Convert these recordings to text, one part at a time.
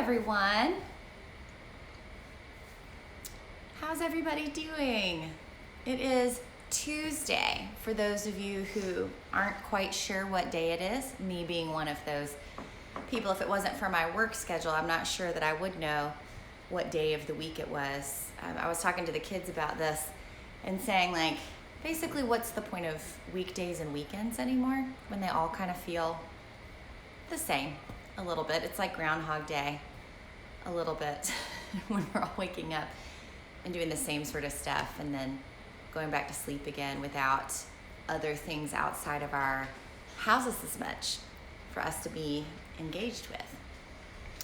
everyone. How's everybody doing? It is Tuesday. For those of you who aren't quite sure what day it is, me being one of those people, if it wasn't for my work schedule, I'm not sure that I would know what day of the week it was. I was talking to the kids about this and saying, like, basically what's the point of weekdays and weekends anymore when they all kind of feel the same a little bit. It's like Groundhog Day a little bit when we're all waking up and doing the same sort of stuff and then going back to sleep again without other things outside of our houses as much for us to be engaged with.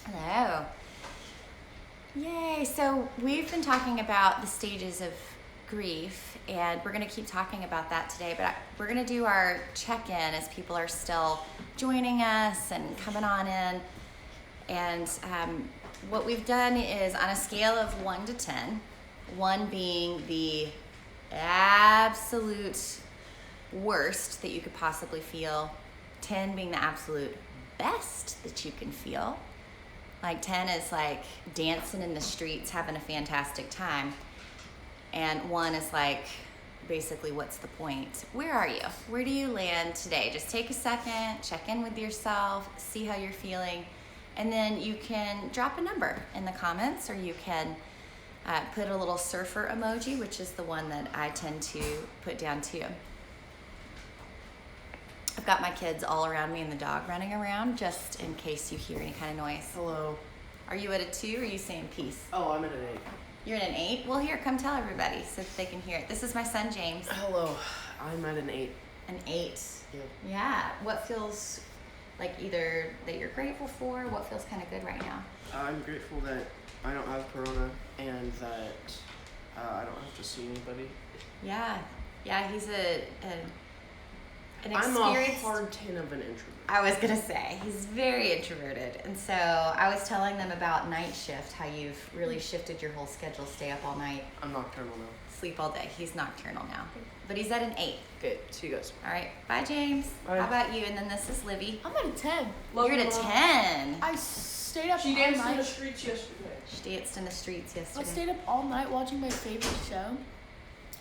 Hello. Yay. So we've been talking about the stages of grief, and we're going to keep talking about that today, but we're going to do our check-in as people are still joining us and coming on in. And what we've done is on a scale of 1 to 10, 1 being the absolute worst that you could possibly feel, 10 being the absolute best that you can feel. Like 10 is like dancing in the streets, having a fantastic time. And 1 is like, basically, what's the point? Where are you? Where do you land today? Just take a second, check in with yourself, see how you're feeling, and then you can drop a number in the comments, or you can put a little surfer emoji, which is the one that I tend to put down too. I've got my kids all around me and the dog running around, just in case you hear any kind of noise. Hello. Are you at a 2 or are you saying peace? Oh, I'm at an 8. You're at an 8? Well, here, come tell everybody so that they can hear it. This is my son, James. Hello. I'm at an 8. An 8? Yep. Yeah. What feels like either that you're grateful for? What feels kind of good right now? I'm grateful that I don't have corona and that I don't have to see anybody. Yeah. Yeah, he's an I'm experienced... a hard 10 of an introvert. I was going to say, he's very introverted. And so I was telling them about night shift, how you've really shifted your whole schedule, stay up all night. I'm nocturnal now. Sleep all day. He's nocturnal now. But he's at an 8. Good. See you guys. All right. Bye, James. Bye. How about you? And then this is Livy. I'm at a 10. You're at a 10. I stayed up She all danced in night. the streets yesterday. She danced in the streets I yesterday. stayed up all night watching my favorite show,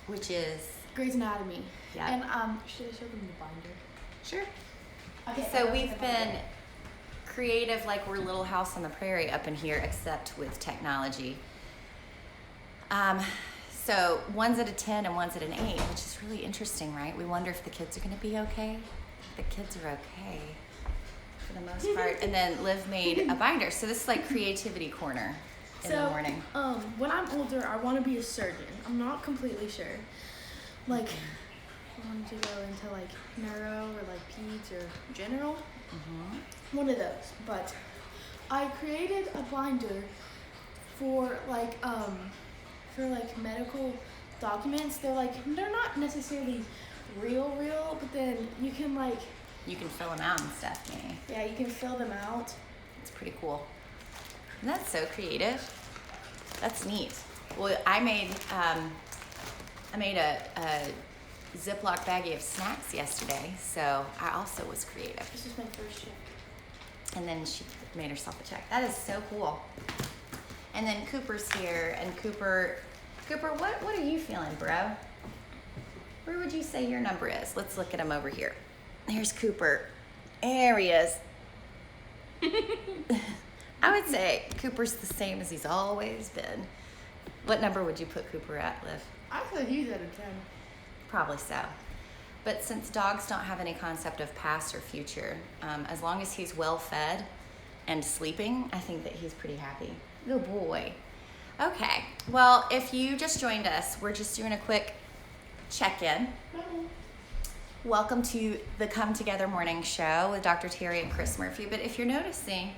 Which is... Grey's Anatomy. Yeah. And should I show them the binder? Sure. Okay. So we've been creative like we're Little House on the Prairie up in here, except with technology. So 1's at a 10 and 1's at an 8, which is really interesting, right? We wonder if the kids are going to be okay. The kids are okay for the most part. And then Liv made a binder. So this is like creativity corner in the morning. When I'm older, I want to be a surgeon. I'm not completely sure. Like, I wanted to go into like neuro or like peds or general. Mm-hmm. One of those. But I created a binder for like medical documents. They're not necessarily real, but then you can like... You can fill them out and stuff, maybe. Yeah, you can fill them out. It's pretty cool. And that's so creative. That's neat. Well, I made a Ziploc baggie of snacks yesterday, so I also was creative. This is my first check. And then she made herself a check. That is so cool. And then Cooper's here, and Cooper, what are you feeling, bro? Where would you say your number is? Let's look at him over here. Here's Cooper. There he is. I would say Cooper's the same as he's always been. What number would you put Cooper at, Liv? I thought he's at a 10. Probably so. But since dogs don't have any concept of past or future, as long as he's well fed and sleeping, I think that he's pretty happy. Good boy. Okay, well, if you just joined us, we're just doing a quick check-in. Welcome to the Come Together Morning Show with Dr. Teri and Chris Murphy. But if you're noticing,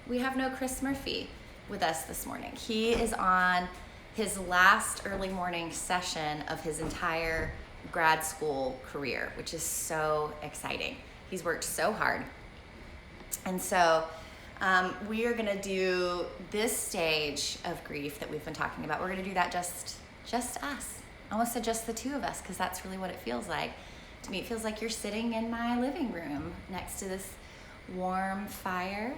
we have no Chris Murphy with us this morning. He is on his last early morning session of his entire grad school career, which is so exciting. He's worked so hard. And so we are going to do this stage of grief that we've been talking about. We're going to do that just us. I almost said just the two of us, because that's really what it feels like. To me, it feels like you're sitting in my living room next to this warm fire,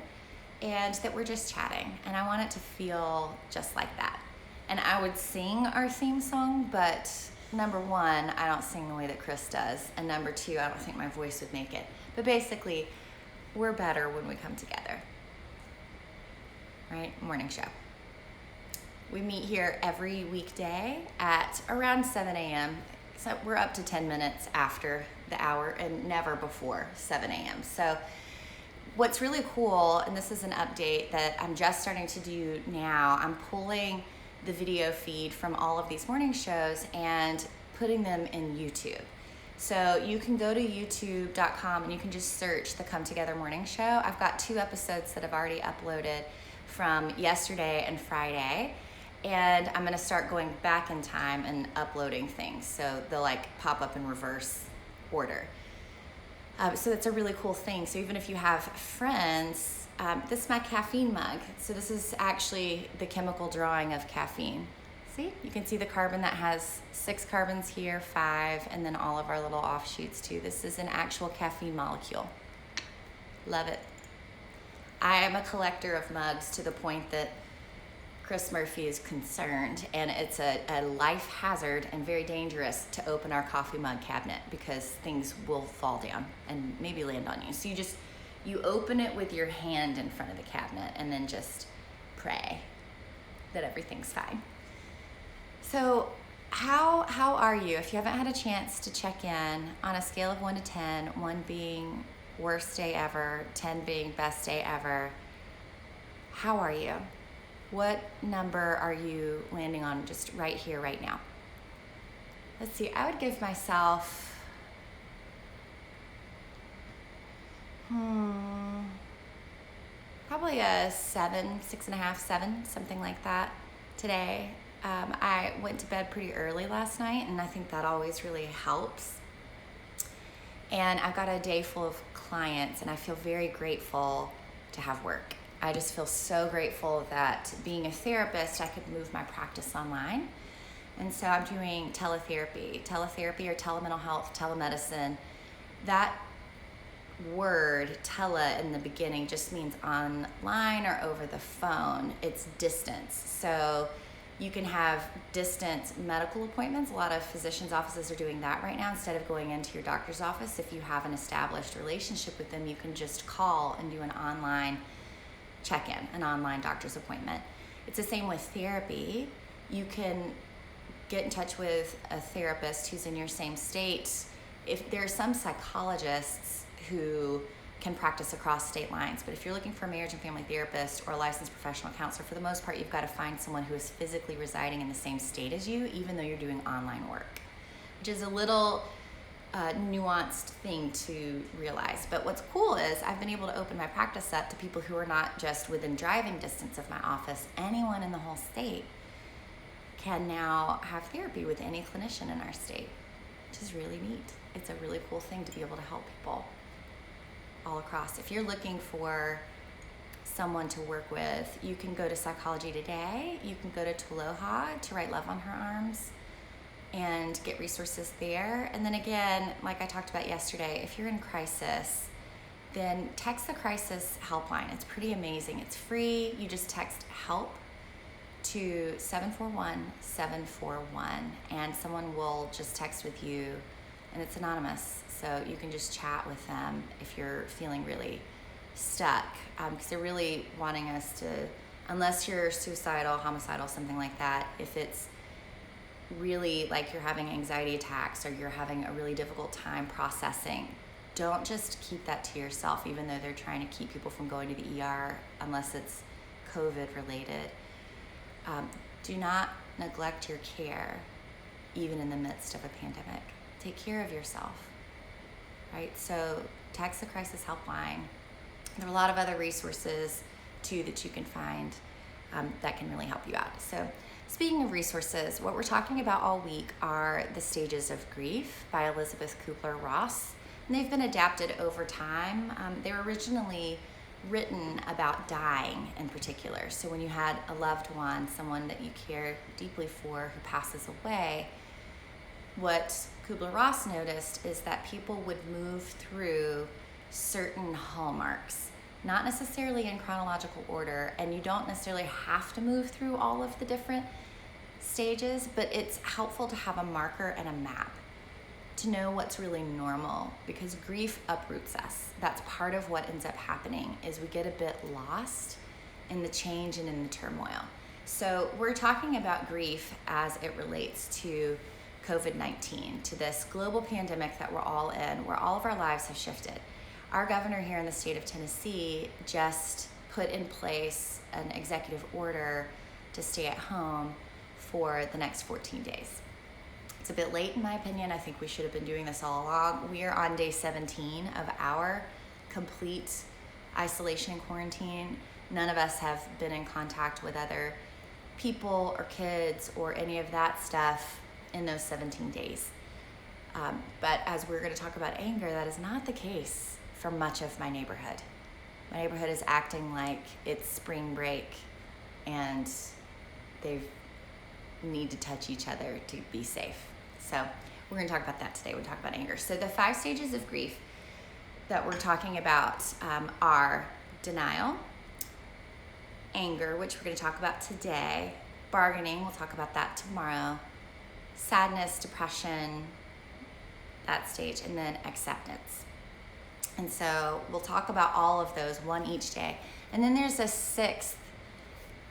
and that we're just chatting. And I want it to feel just like that. And I would sing our theme song, but number one, I don't sing the way that Chris does. And number two, I don't think my voice would make it. But basically, we're better when we come together. Right? Morning show. We meet here every weekday at around 7 a.m. So we're up to 10 minutes after the hour and never before 7 a.m. So what's really cool, and this is an update that I'm just starting to do now, I'm pulling the video feed from all of these morning shows and putting them in YouTube. So you can go to youtube.com and you can just search the Come Together Morning Show. I've got 2 episodes that I've already uploaded from yesterday and Friday. And I'm gonna start going back in time and uploading things. So they'll like pop up in reverse order. So it's a really cool thing. So even if you have friends, this is my caffeine mug. So this is actually the chemical drawing of caffeine. See, you can see the carbon that has 6 carbons here, 5, and then all of our little offshoots too. This is an actual caffeine molecule. Love it. I am a collector of mugs to the point that Chris Murphy is concerned, and it's a life hazard and very dangerous to open our coffee mug cabinet because things will fall down and maybe land on you. So you open it with your hand in front of the cabinet and then just pray that everything's fine. So how are you? If you haven't had a chance to check in on a scale of 1 to 10, 1 being worst day ever, 10 being best day ever, how are you? What number are you landing on just right here, right now? Let's see, I would give myself, probably a 7, 6.5, 7, something like that today. I went to bed pretty early last night, and I think that always really helps. And I've got a day full of clients, and I feel very grateful to have work. I just feel so grateful that being a therapist, I could move my practice online. And so I'm doing teletherapy or telemental health, telemedicine. That word, tele, in the beginning just means online or over the phone. It's distance. So you can have distance medical appointments. A lot of physicians' offices are doing that right now. Instead of going into your doctor's office, if you have an established relationship with them, you can just call and do an online check-in, an online doctor's appointment. It's the same with therapy. You can get in touch with a therapist who's in your same state. If there are some psychologists who can practice across state lines, but if you're looking for a marriage and family therapist or a licensed professional counselor, for the most part, you've got to find someone who is physically residing in the same state as you, even though you're doing online work, which is a little nuanced thing to realize. But what's cool is I've been able to open my practice up to people who are not just within driving distance of my office. Anyone in the whole state can now have therapy with any clinician in our state, which is really neat. It's a really cool thing to be able to help people all across. If you're looking for someone to work with, you can go to Psychology Today. You can go to Taloha to write Love on Her Arms and get resources there. And then again, like I talked about yesterday, if you're in crisis, then text the crisis helpline. It's pretty amazing. It's free. You just text HELP to 741-741, and someone will just text with you, and it's anonymous. So you can just chat with them if you're feeling really stuck, because they're really wanting us to, unless you're suicidal, homicidal, something like that, if it's really like you're having anxiety attacks or you're having a really difficult time processing, don't just keep that to yourself, even though they're trying to keep people from going to the ER unless it's COVID related. Do not neglect your care, even in the midst of a pandemic. Take care of yourself, right? So text the crisis helpline. There are a lot of other resources too that you can find that can really help you out. So speaking of resources, what we're talking about all week are The Stages of Grief by Elizabeth Kubler-Ross. And they've been adapted over time. They were originally written about dying in particular. So when you had a loved one, someone that you care deeply for who passes away, what Kubler-Ross noticed is that people would move through certain hallmarks. not necessarily in chronological order, and you don't necessarily have to move through all of the different stages, but it's helpful to have a marker and a map to know what's really normal, because grief uproots us. That's part of what ends up happening, is we get a bit lost in the change and in the turmoil. So we're talking about grief as it relates to COVID-19, to this global pandemic that we're all in, where all of our lives have shifted. Our governor here in the state of Tennessee just put in place an executive order to stay at home for the next 14 days. It's a bit late in my opinion. I think we should have been doing this all along. We are on day 17 of our complete isolation and quarantine. None of us have been in contact with other people or kids or any of that stuff in those 17 days. But as we're going to talk about anger, that is not the case for much of my neighborhood. My neighborhood is acting like it's spring break and they need to touch each other to be safe. So we're going to talk about that today. We're going to talk about anger. So the 5 stages of grief that we're talking about are denial, anger, which we're going to talk about today, bargaining, we'll talk about that tomorrow, sadness, depression, that stage, and then acceptance. And so we'll talk about all of those, one each day. And then there's a 6th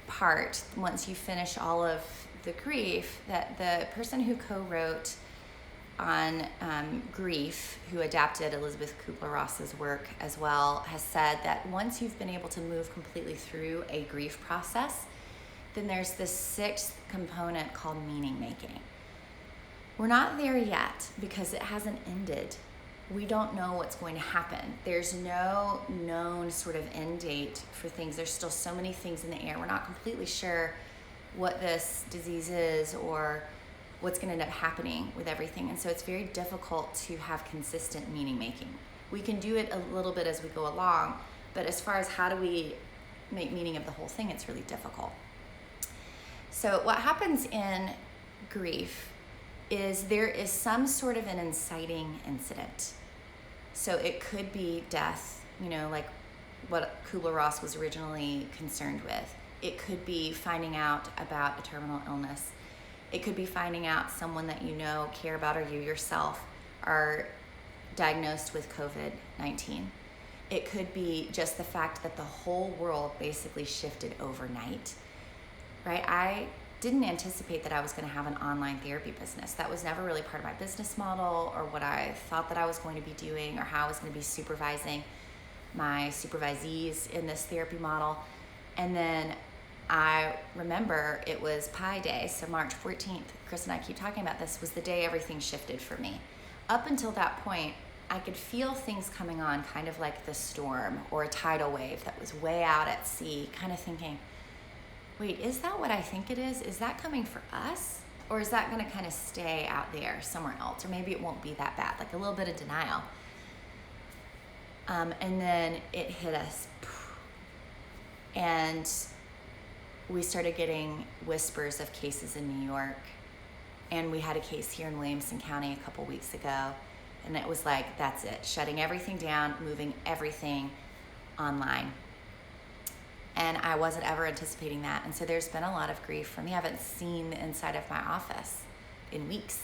part, once you finish all of the grief, that the person who co-wrote on grief, who adapted Elizabeth Kubler-Ross's work as well, has said that once you've been able to move completely through a grief process, then there's this 6th component called meaning making. We're not there yet because it hasn't ended. We don't know what's going to happen. There's no known sort of end date for things. There's still so many things in the air. We're not completely sure what this disease is or what's going to end up happening with everything. And so it's very difficult to have consistent meaning making. We can do it a little bit as we go along, but as far as how do we make meaning of the whole thing, it's really difficult. So what happens in grief is there is some sort of an inciting incident. So it could be death, like what Kubler-Ross was originally concerned with. It could be finding out about a terminal illness. It could be finding out someone that you know, care about, or you yourself are diagnosed with COVID-19. It could be just the fact that the whole world basically shifted overnight, right? I didn't anticipate that I was going to have an online therapy business. That was never really part of my business model or what I thought that I was going to be doing or how I was going to be supervising my supervisees in this therapy model. And then I remember it was Pi Day, so March 14th, Chris and I keep talking about this, was the day everything shifted for me. Up until that point, I could feel things coming on, kind of like the storm or a tidal wave that was way out at sea, kind of thinking, wait, is that what I think it is? Is that coming for us? Or is that going to kind of stay out there somewhere else? Or maybe it won't be that bad, like a little bit of denial. And then it hit us. And we started getting whispers of cases in New York. And we had a case here in Williamson County a couple weeks ago. And it was like, that's it. Shutting everything down, moving everything online. And I wasn't ever anticipating that. And so there's been a lot of grief for me. I haven't seen the inside of my office in weeks.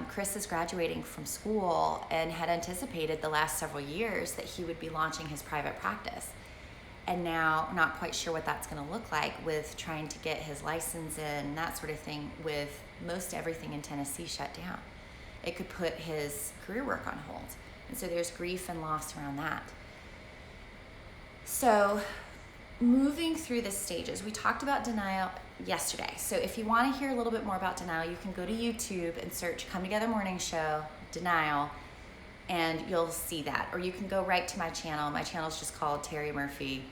Chris is graduating from school and had anticipated the last several years that he would be launching his private practice. And now not quite sure what that's going to look like with trying to get his license in, that sort of thing, with most everything in Tennessee shut down. It could put his career work on hold. And so there's grief and loss around that. So moving through the stages, we talked about denial yesterday. So if you want to hear a little bit more about denial, you can go to YouTube and search Come Together Morning Show, Denial, and you'll see that. Or you can go right to my channel. My channel is just called Teri Murphy.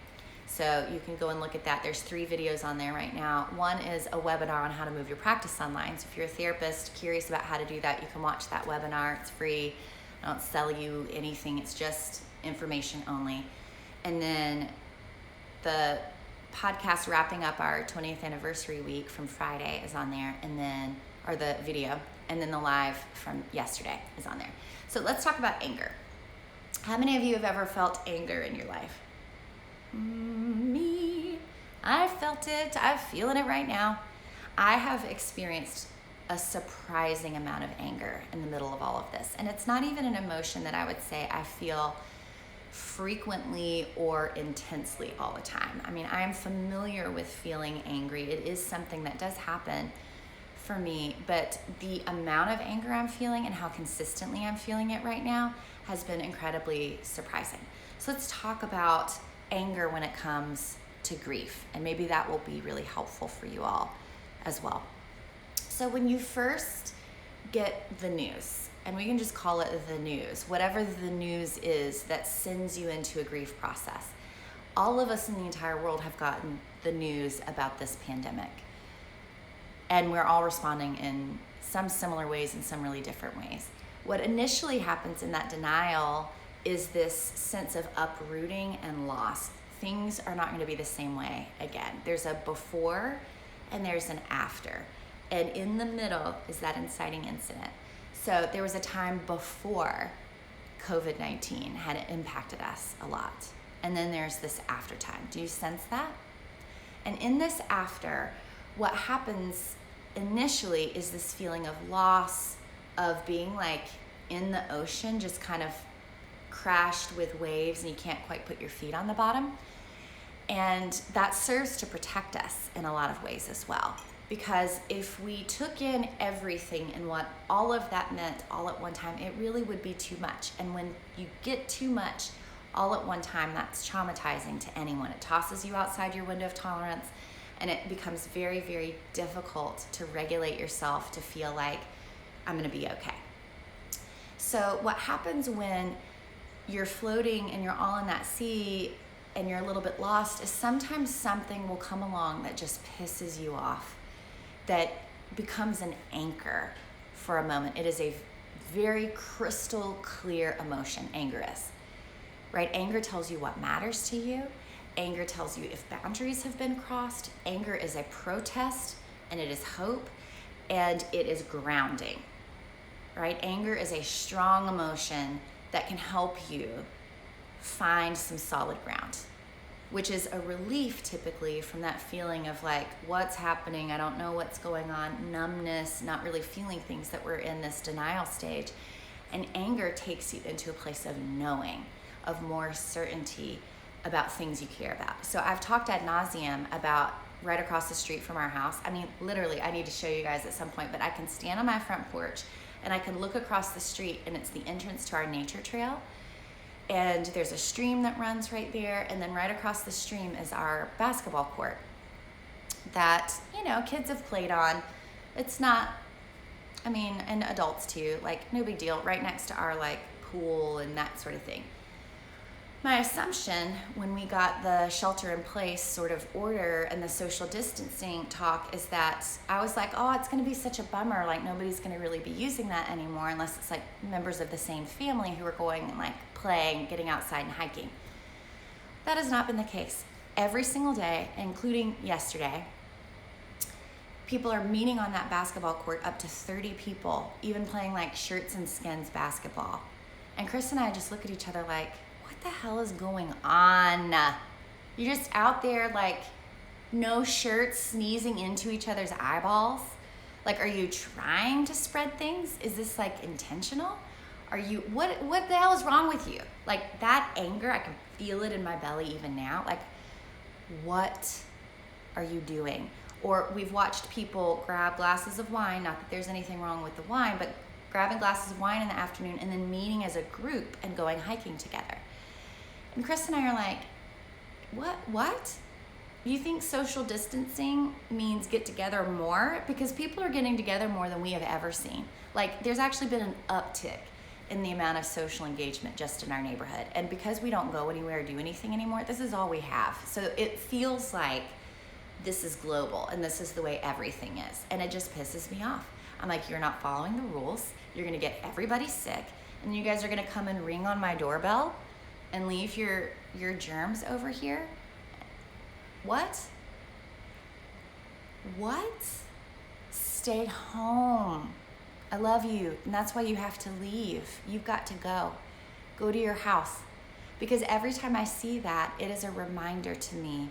So you can go and look at that. There's 3 videos on there right now. One is a webinar on how to move your practice online. So if you're a therapist curious about how to do that, you can watch that webinar. It's free. I don't sell you anything. It's just information only. And then the podcast wrapping up our 20th anniversary week from Friday is on there, and then, or the video, and then the live from yesterday is on there. So let's talk about anger. How many of you have ever felt anger in your life? Me. I felt it. I'm feeling it right now. I have experienced a surprising amount of anger in the middle of all of this. And it's not even an emotion that I would say I feel frequently or intensely all the time. I mean, I am familiar with feeling angry. It is something that does happen for me, but the amount of anger I'm feeling and how consistently I'm feeling it right now has been incredibly surprising. So let's talk about anger when it comes to grief, and maybe that will be really helpful for you all as well. So when you first get the news, and we can just call it the news, whatever the news is that sends you into a grief process, all of us in the entire world have gotten the news about this pandemic. And we're all responding in some similar ways and some really different ways. What initially happens in that denial is this sense of uprooting and loss. Things are not going to be the same way again. There's a before and there's an after. And in the middle is that inciting incident. So there was a time before COVID-19 had impacted us a lot. And then there's this after time. Do you sense that? And in this after, what happens initially is this feeling of loss, of being like in the ocean, just kind of crashed with waves and you can't quite put your feet on the bottom. And that serves to protect us in a lot of ways as well. Because if we took in everything and what all of that meant all at one time, it really would be too much. And when you get too much all at one time, that's traumatizing to anyone. It tosses you outside your window of tolerance, and it becomes very, very difficult to regulate yourself to feel like I'm gonna be okay. So what happens when you're floating and you're all in that sea and you're a little bit lost is sometimes something will come along that just pisses you off, that becomes an anchor for a moment. It is a very crystal clear emotion, anger is, right? Anger tells you what matters to you. Anger tells you if boundaries have been crossed. Anger is a protest, and it is hope, and it is grounding, right? Anger is a strong emotion that can help you find some solid ground, which is a relief typically from that feeling of like, what's happening? I don't know what's going on, numbness, not really feeling things, that we're in this denial stage. And anger takes you into a place of knowing, of more certainty about things you care about. So I've talked ad nauseum about right across the street from our house. I mean, literally, I need to show you guys at some point, but I can stand on my front porch and I can look across the street, and it's the entrance to our nature trail. And there's a stream that runs right there, and then right across the stream is our basketball court that, you know, kids have played on. It's not, I mean, and adults too, like no big deal, right next to our like pool and that sort of thing. My assumption when we got the shelter in place sort of order and the social distancing talk is that I was like, oh, it's gonna be such a bummer, like nobody's gonna really be using that anymore unless it's like members of the same family who are going and like playing, getting outside and hiking. That has not been the case. Every single day, including yesterday, people are meeting on that basketball court, up to 30 people, even playing like shirts and skins basketball. And Chris and I just look at each other like, what the hell is going on? You're just out there like no shirts, sneezing into each other's eyeballs. Like, are you trying to spread things? Is this like intentional? Are you, what the hell is wrong with you? Like that anger, I can feel it in my belly even now. Like, what are you doing? Or we've watched people grab glasses of wine, not that there's anything wrong with the wine, but grabbing glasses of wine in the afternoon and then meeting as a group and going hiking together. And Chris and I are like, what? You think social distancing means get together more? Because people are getting together more than we have ever seen. Like, there's actually been an uptick in the amount of social engagement just in our neighborhood. And because we don't go anywhere or do anything anymore, this is all we have. So it feels like this is global and this is the way everything is. And it just pisses me off. I'm like, you're not following the rules. You're gonna get everybody sick. And you guys are gonna come and ring on my doorbell and leave your germs over here? What? Stay home. I love you, and that's why you have to leave. You've got to go. Go to your house. Because every time I see that, it is a reminder to me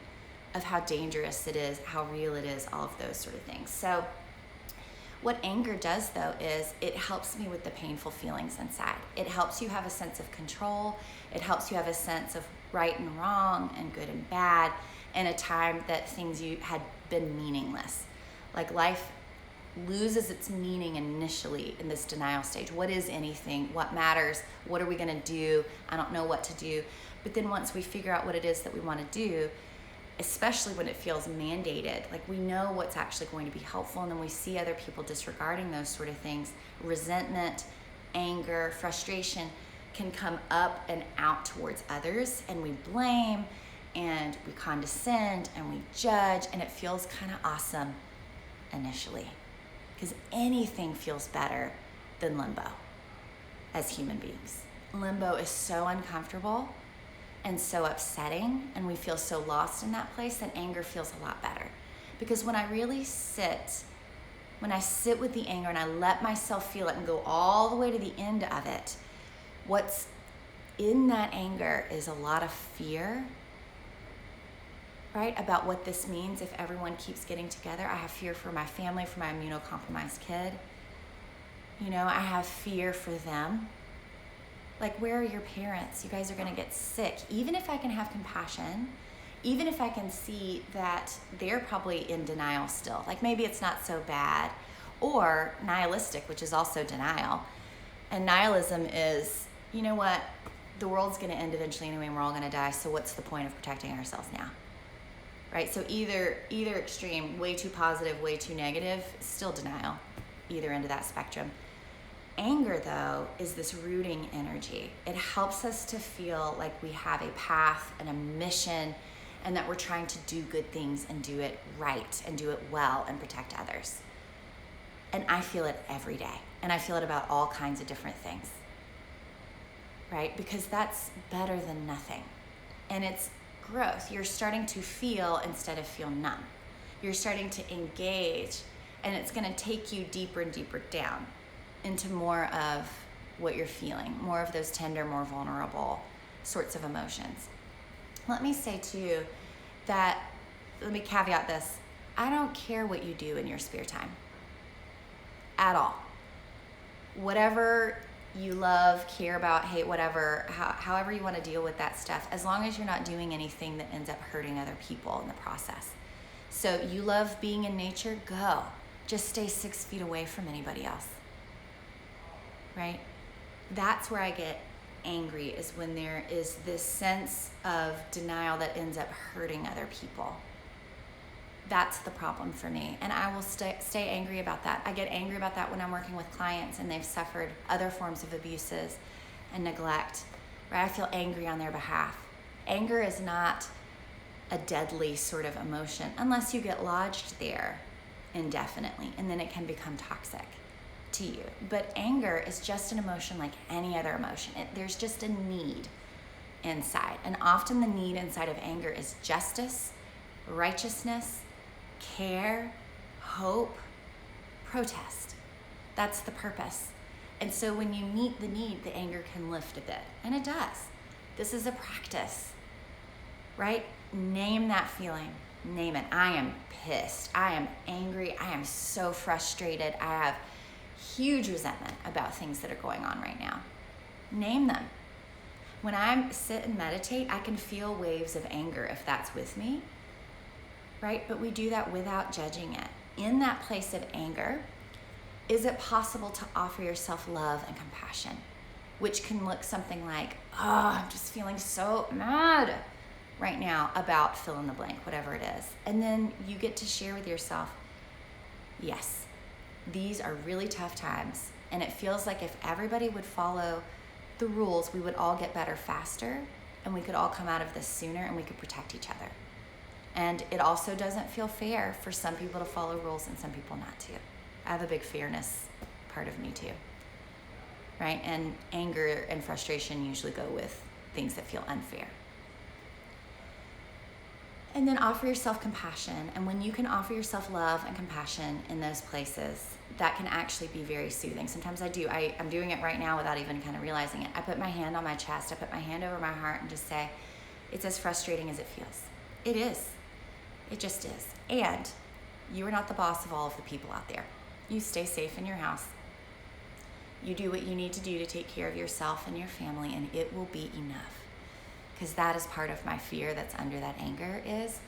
of how dangerous it is, how real it is, all of those sort of things. So what anger does, though, is it helps me with the painful feelings inside. It helps you have a sense of control. It helps you have a sense of right and wrong and good and bad in a time that things you had been meaningless. Like life loses its meaning initially in this denial stage. What is anything? What matters? What are we going to do? I don't know what to do. But then once we figure out what it is that we want to do, especially when it feels mandated, like we know what's actually going to be helpful, and then we see other people disregarding those sort of things, resentment, anger, frustration can come up and out towards others, and we blame and we condescend and we judge, and it feels kind of awesome initially, because anything feels better than limbo as human beings. Limbo is so uncomfortable and so upsetting, and we feel so lost in that place, that anger feels a lot better. Because when I really sit with the anger and I let myself feel it and go all the way to the end of it, what's in that anger is a lot of fear, right? About what this means if everyone keeps getting together. I have fear for my family, for my immunocompromised kid. I have fear for them. Like, where are your parents? You guys are gonna get sick. Even if I can have compassion, even if I can see that they're probably in denial still, like maybe it's not so bad, or nihilistic, which is also denial. And nihilism is, you know what, the world's gonna end eventually anyway, and we're all gonna die, so what's the point of protecting ourselves now? Right, so either extreme, way too positive, way too negative, still denial, either end of that spectrum. Anger, though, is this rooting energy. It helps us to feel like we have a path and a mission, and that we're trying to do good things and do it right and do it well and protect others. And I feel it every day, and I feel it about all kinds of different things, right? Because that's better than nothing. And it's growth. You're starting to feel instead of feel numb. You're starting to engage, and it's going to take you deeper and deeper down into more of what you're feeling, more of those tender, more vulnerable sorts of emotions. Let me say too that, let me caveat this, I don't care what you do in your spare time at all. Whatever you love, care about, hate, whatever, however you want to deal with that stuff, as long as you're not doing anything that ends up hurting other people in the process. So you love being in nature, go. Just stay 6 feet away from anybody else. Right? That's where I get angry, is when there is this sense of denial that ends up hurting other people. That's the problem for me. And I will stay angry about that. I get angry about that when I'm working with clients and they've suffered other forms of abuses and neglect, right? I feel angry on their behalf. Anger is not a deadly sort of emotion unless you get lodged there indefinitely, and then it can become toxic to you. But anger is just an emotion like any other emotion. There's just a need inside. And often the need inside of anger is justice, righteousness, care, hope, protest. That's the purpose. And so when you meet the need, the anger can lift a bit. And it does. This is a practice, right? Name that feeling. Name it. I am pissed. I am angry. I am so frustrated. I have huge resentment about things that are going on right now. Name them. When I sit and meditate, I can feel waves of anger if that's with me, right? But we do that without judging it. In that place of anger, is it possible to offer yourself love and compassion, which can look something like, oh, I'm just feeling so mad right now about fill in the blank, whatever it is. And then you get to share with yourself, yes, these are really tough times, and it feels like if everybody would follow the rules, we would all get better faster, and we could all come out of this sooner, and we could protect each other. And it also doesn't feel fair for some people to follow rules and some people not to. I have a big fairness part of me too, right? And anger and frustration usually go with things that feel unfair. And then offer yourself compassion. And when you can offer yourself love and compassion in those places, that can actually be very soothing. Sometimes I do. I'm doing it right now without even kind of realizing it. I put my hand on my chest. I put my hand over my heart and just say, it's as frustrating as it feels. It is. It just is. And you are not the boss of all of the people out there. You stay safe in your house. You do what you need to do to take care of yourself and your family, and it will be enough. Because that is part of my fear that's under that anger is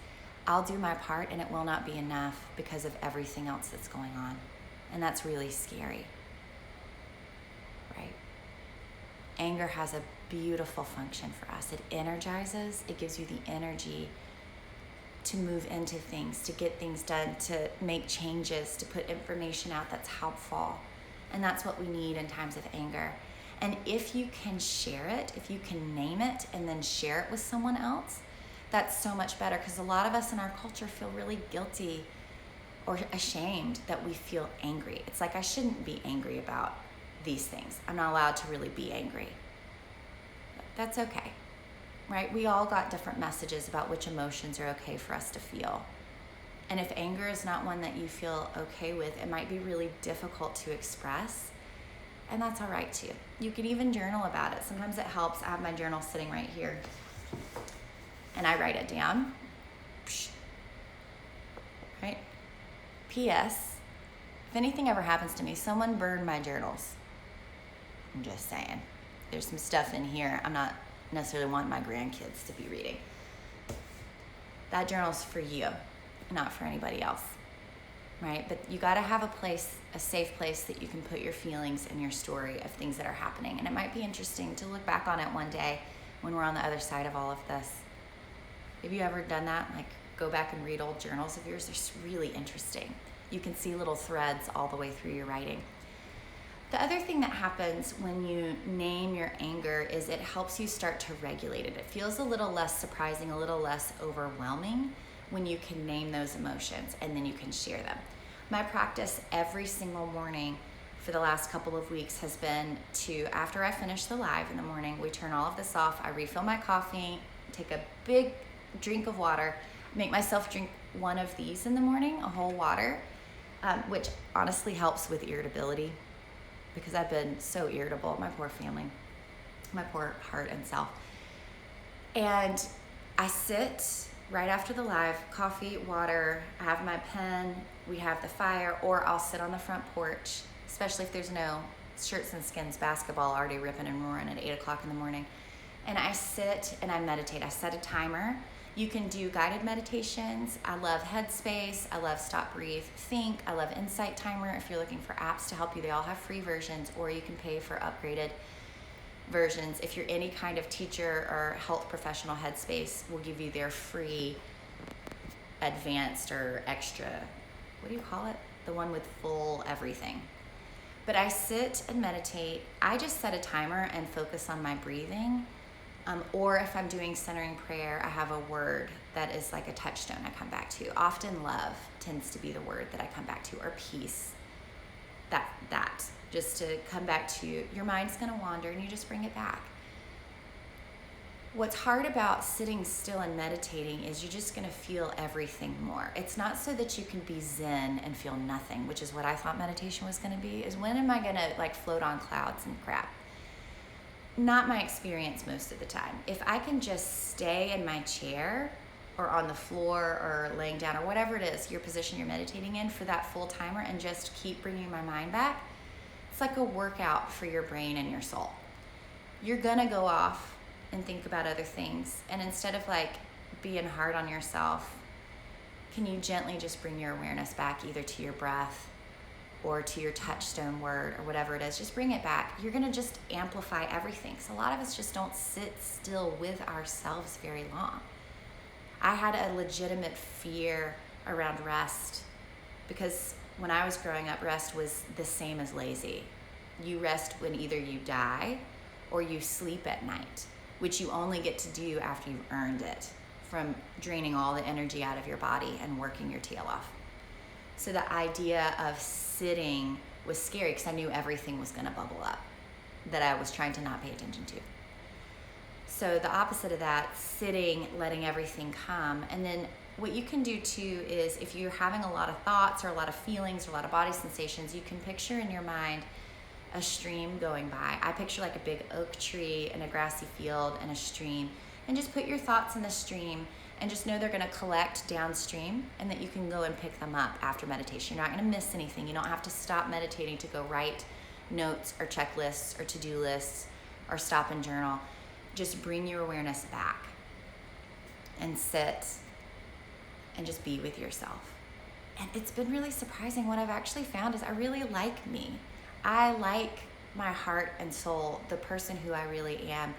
I'll do my part and it will not be enough because of everything else that's going on. And that's really scary, right? Anger has a beautiful function for us. It energizes, it gives you the energy to move into things, to get things done, to make changes, to put information out that's helpful. And that's what we need in times of anger. And if you can share it, if you can name it and then share it with someone else, that's so much better, because a lot of us in our culture feel really guilty or ashamed that we feel angry. It's like I shouldn't be angry about these things. I'm not allowed to really be angry. That's okay, right? We all got different messages about which emotions are okay for us to feel. And if anger is not one that you feel okay with, it might be really difficult to express. And that's all right too. You can even journal about it. Sometimes it helps. I have my journal sitting right here. And I write it down. Right? P.S. If anything ever happens to me, someone burned my journals. I'm just saying. There's some stuff in here I'm not necessarily wanting my grandkids to be reading. That journal's for you, not for anybody else. Right? But you got to have a place, a safe place that you can put your feelings and your story of things that are happening. And it might be interesting to look back on it one day when we're on the other side of all of this. Have you ever done that? Like go back and read old journals of yours? They're really interesting. You can see little threads all the way through your writing. The other thing that happens when you name your anger is it helps you start to regulate it. It feels a little less surprising, a little less overwhelming when you can name those emotions and then you can share them. My practice every single morning for the last couple of weeks has been to, after I finish the live in the morning, we turn all of this off, I refill my coffee, take a big drink of water, make myself drink one of these in the morning, a whole water, which honestly helps with irritability because I've been so irritable, my poor family, my poor heart and self. And I sit right after the live, coffee, water, I have my pen, we have the fire, or I'll sit on the front porch, especially if there's no shirts and skins basketball already ripping and roaring at 8 o'clock in the morning. And I sit and I meditate. I set a timer. You can do guided meditations. I love Headspace. I love Stop, Breathe, Think. I love Insight Timer. If you're looking for apps to help you, they all have free versions, or you can pay for upgraded versions. If you're any kind of teacher or health professional, Headspace will give you their free advanced or extra, what do you call it? The one with full everything. But I sit and meditate. I just set a timer and focus on my breathing. Or if I'm doing centering prayer, I have a word that is like a touchstone I come back to. Often love tends to be the word that I come back to, or peace. That. Just to come back to, your mind's gonna wander and you just bring it back. What's hard about sitting still and meditating is you're just gonna feel everything more. It's not so that you can be zen and feel nothing, which is what I thought meditation was gonna be, is when am I gonna like float on clouds and crap? Not my experience most of the time. If I can just stay in my chair or on the floor or laying down or whatever it is, your position you're meditating in for that full timer, and just keep bringing my mind back, it's like a workout for your brain and your soul. You're gonna go off and think about other things, and instead of like being hard on yourself, can you gently just bring your awareness back either to your breath or to your touchstone word or whatever it is? Just bring it back. You're gonna just amplify everything. So a lot of us just don't sit still with ourselves very long. I had a legitimate fear around rest because when I was growing up, rest was the same as lazy. You rest when either you die or you sleep at night, which you only get to do after you've earned it from draining all the energy out of your body and working your tail off. So the idea of sitting was scary because I knew everything was gonna bubble up that I was trying to not pay attention to. So the opposite of that, sitting, letting everything come. And then what you can do too is if you're having a lot of thoughts or a lot of feelings or a lot of body sensations, you can picture in your mind a stream going by. I picture like a big oak tree and a grassy field and a stream, and just put your thoughts in the stream and just know they're going to collect downstream and that you can go and pick them up after meditation. You're not going to miss anything. You don't have to stop meditating to go write notes or checklists or to-do lists or stop and journal. Just bring your awareness back and sit and just be with yourself. And it's been really surprising. What I've actually found is I really like me. I like my heart and soul, the person who I really am,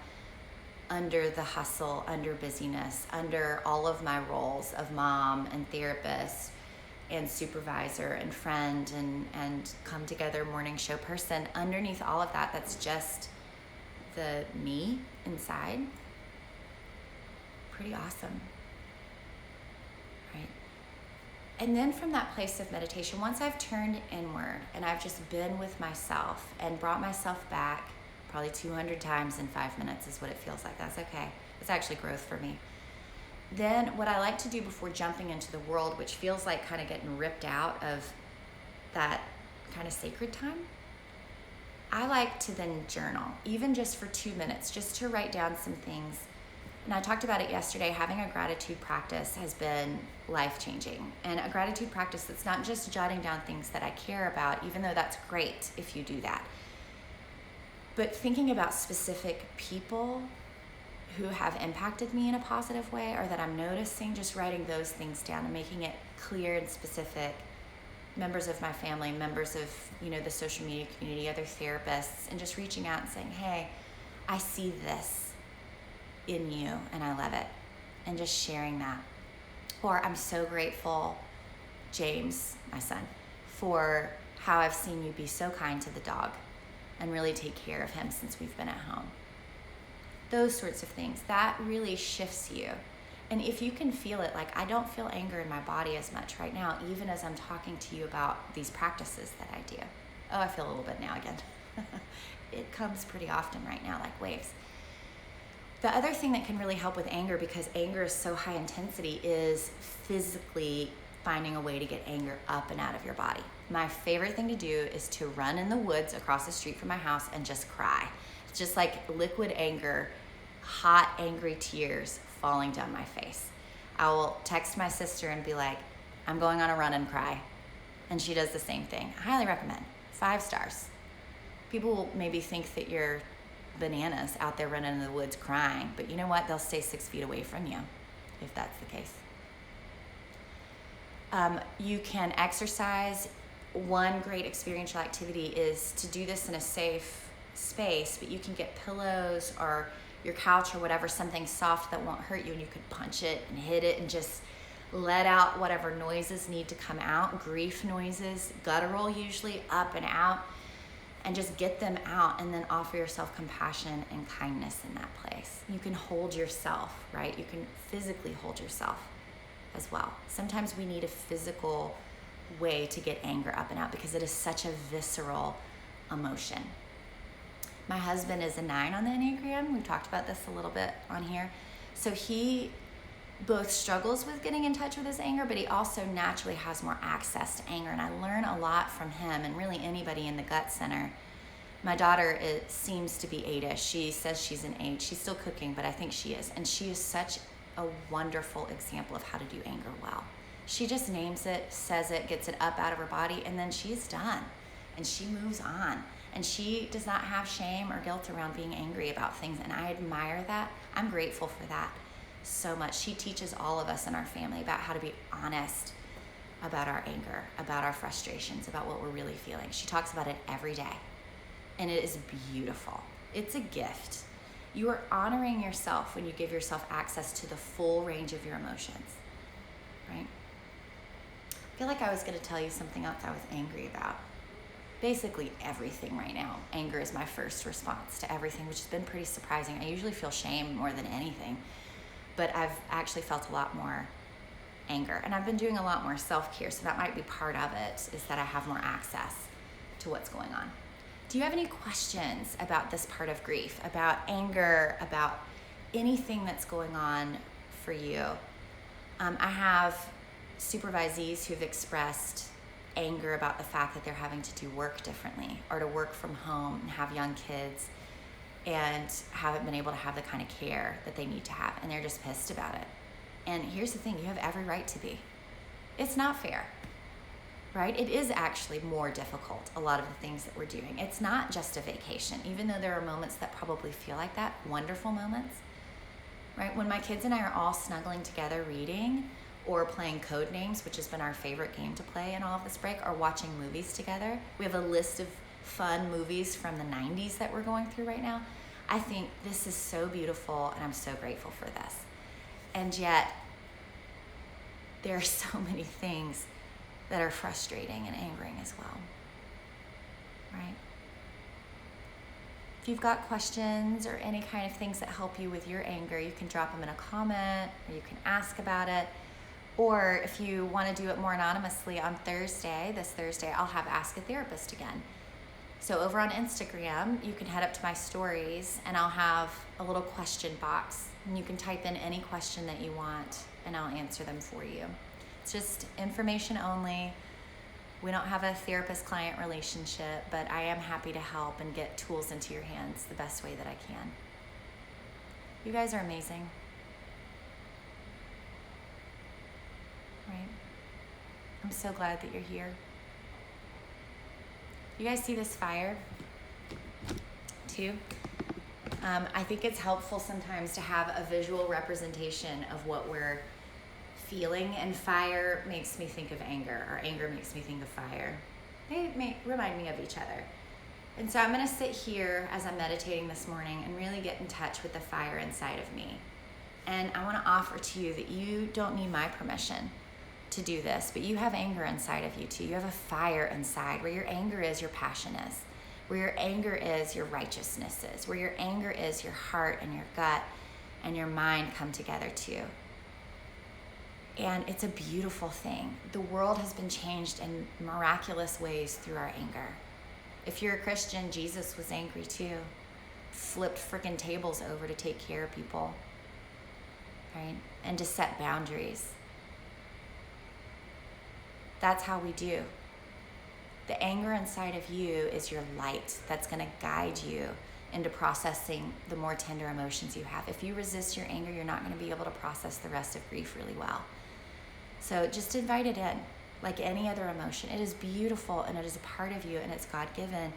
under the hustle, under busyness, under all of my roles of mom and therapist and supervisor and friend and come together morning show person. Underneath all of that, that's just the me inside. Pretty awesome, right? And then from that place of meditation, once I've turned inward and I've just been with myself and brought myself back, probably 200 times in 5 minutes is what it feels like. That's okay. It's actually growth for me. Then what I like to do before jumping into the world, which feels like kind of getting ripped out of that kind of sacred time, I like to then journal, even just for 2 minutes, just to write down some things. And I talked about it yesterday. Having a gratitude practice has been life-changing. And a gratitude practice that's not just jotting down things that I care about, even though that's great if you do that, but thinking about specific people who have impacted me in a positive way or that I'm noticing, just writing those things down and making it clear and specific. Members of my family, members of, the social media community, other therapists, and just reaching out and saying, hey, I see this in you and I love it. And just sharing that. Or I'm so grateful, James, my son, for how I've seen you be so kind to the dog and really take care of him since we've been at home. Those sorts of things, that really shifts you. And if you can feel it, like I don't feel anger in my body as much right now, even as I'm talking to you about these practices that I do. Oh, I feel a little bit now again. It comes pretty often right now, like waves. The other thing that can really help with anger, because anger is so high intensity, is physically finding a way to get anger up and out of your body. My favorite thing to do is to run in the woods across the street from my house and just cry. It's just like liquid anger, hot, angry tears falling down my face. I will text my sister and be like, I'm going on a run and cry. And she does the same thing. I highly recommend. 5 stars. People will maybe think that you're bananas out there running in the woods crying, but you know what? They'll stay 6 feet away from you if that's the case. You can exercise. One great experiential activity is to do this in a safe space, but you can get pillows or your couch or whatever, something soft that won't hurt you, and you could punch it and hit it and just let out whatever noises need to come out, grief noises, guttural usually, up and out, and just get them out, and then offer yourself compassion and kindness in that place. You can hold yourself, right? You can physically hold yourself as well. Sometimes we need a physical way to get anger up and out because it is such a visceral emotion. My husband is a 9 on the Enneagram. We've talked about this a little bit on here. So he both struggles with getting in touch with his anger, but he also naturally has more access to anger. And I learn a lot from him and really anybody in the Gut Center. My daughter seems to be 8-ish. She says she's an 8. She's still cooking, but I think she is. And she is such a wonderful example of how to do anger well. She just names it, says it, gets it up out of her body, and then she's done. And she moves on. And she does not have shame or guilt around being angry about things. And I admire that. I'm grateful for that so much. She teaches all of us in our family about how to be honest about our anger, about our frustrations, about what we're really feeling. She talks about it every day. And it is beautiful. It's a gift. You are honoring yourself when you give yourself access to the full range of your emotions, right? I feel like I was going to tell you something else I was angry about. Basically everything right now. Anger is my first response to everything, which has been pretty surprising. I usually feel shame more than anything, but I've actually felt a lot more anger. And I've been doing a lot more self-care, so that might be part of it, is that I have more access to what's going on. Do you have any questions about this part of grief, about anger, about anything that's going on for you. I have supervisees who've expressed anger about the fact that they're having to do work differently or to work from home and have young kids and haven't been able to have the kind of care that they need to have, and they're just pissed about it. And here's the thing, you have every right to be. It's not fair, right? It is actually more difficult, a lot of the things that we're doing. It's not just a vacation, even though there are moments that probably feel like that, wonderful moments, right? When my kids and I are all snuggling together reading or playing code names, which has been our favorite game to play in all of this break, or watching movies together. We have a list of fun movies from the 90s that we're going through right now. I think this is so beautiful, and I'm so grateful for this. And yet, there are so many things that are frustrating and angering as well, right? If you've got questions or any kind of things that help you with your anger, you can drop them in a comment, or you can ask about it. Or if you want to do it more anonymously, on this Thursday, I'll have Ask a Therapist again. So over on Instagram, you can head up to my stories, and I'll have a little question box, and you can type in any question that you want, and I'll answer them for you. It's just information only. We don't have a therapist-client relationship, but I am happy to help and get tools into your hands the best way that I can. You guys are amazing. Right? I'm so glad that you're here. You guys see this fire too? I think it's helpful sometimes to have a visual representation of what we're feeling, and fire makes me think of anger, or anger makes me think of fire. They may remind me of each other. And so I'm going to sit here as I'm meditating this morning and really get in touch with the fire inside of me. And I want to offer to you that you don't need my permission to do this, but you have anger inside of you too. You have a fire inside. Where your anger is, your passion is. Where your anger is, your righteousness is. Where your anger is, your heart and your gut and your mind come together too. And it's a beautiful thing. The world has been changed in miraculous ways through our anger. If you're a Christian, Jesus was angry too. Flipped freaking tables over to take care of people, right? And to set boundaries. That's how we do. The anger inside of you is your light that's going to guide you into processing the more tender emotions you have. If you resist your anger, you're not going to be able to process the rest of grief really well. So just invite it in, like any other emotion. It is beautiful, and it is a part of you, and it's God-given.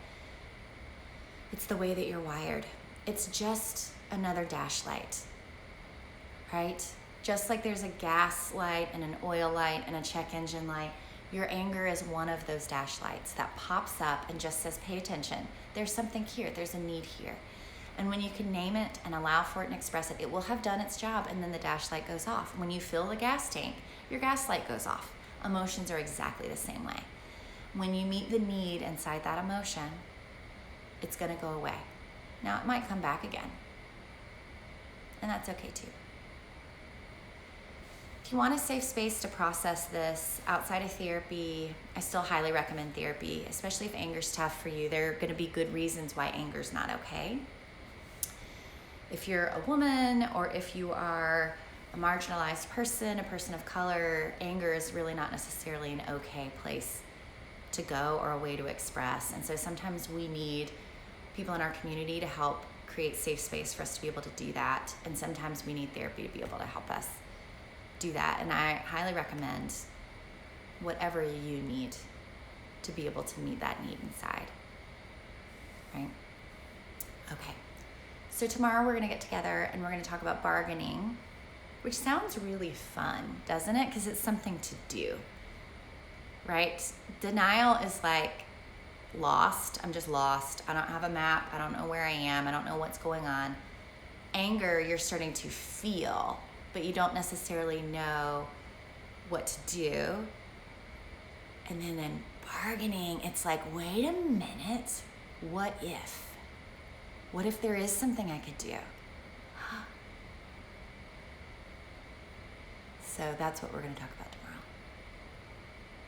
It's the way that you're wired. It's just another dash light, right? Just like there's a gas light and an oil light and a check engine light, your anger is one of those dash lights that pops up and just says, pay attention. There's something here. There's a need here. And when you can name it and allow for it and express it, it will have done its job, and then the dash light goes off. When you fill the gas tank, your gas light goes off. Emotions are exactly the same way. When you meet the need inside that emotion, it's going to go away. Now, it might come back again, and that's okay too. If you want a safe space to process this outside of therapy, I still highly recommend therapy, especially if anger's tough for you. There are going to be good reasons why anger's not okay. If you're a woman, or if you are a marginalized person, a person of color, anger is really not necessarily an okay place to go or a way to express. And so sometimes we need people in our community to help create safe space for us to be able to do that. And sometimes we need therapy to be able to help us do that. And I highly recommend whatever you need to be able to meet that need inside, right? Okay. So tomorrow we're going to get together and we're going to talk about bargaining, which sounds really fun, doesn't it? Because it's something to do, right? Denial is like lost. I'm just lost. I don't have a map. I don't know where I am. I don't know what's going on. Anger, you're starting to feel, but you don't necessarily know what to do. And then bargaining, it's like, wait a minute, what if? What if there is something I could do? So that's what we're going to talk about tomorrow.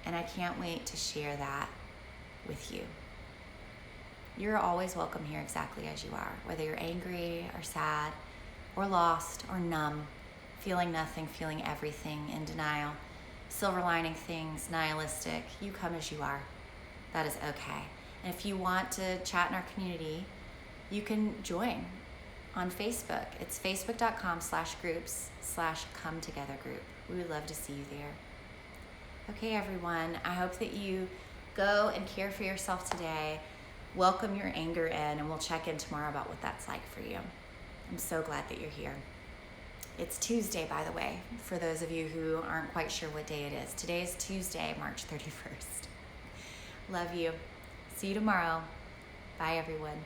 And I can't wait to share that with you. You're always welcome here exactly as you are, whether you're angry or sad or lost or numb, feeling nothing, feeling everything, in denial, silver lining things, nihilistic, you come as you are. That is okay. And if you want to chat in our community, you can join on Facebook. It's facebook.com/groups/come-together-group. We would love to see you there. Okay, everyone, I hope that you go and care for yourself today. Welcome your anger in, and we'll check in tomorrow about what that's like for you. I'm so glad that you're here. It's Tuesday, by the way, for those of you who aren't quite sure what day it is. Today is Tuesday, March 31st. Love you. See you tomorrow. Bye, everyone.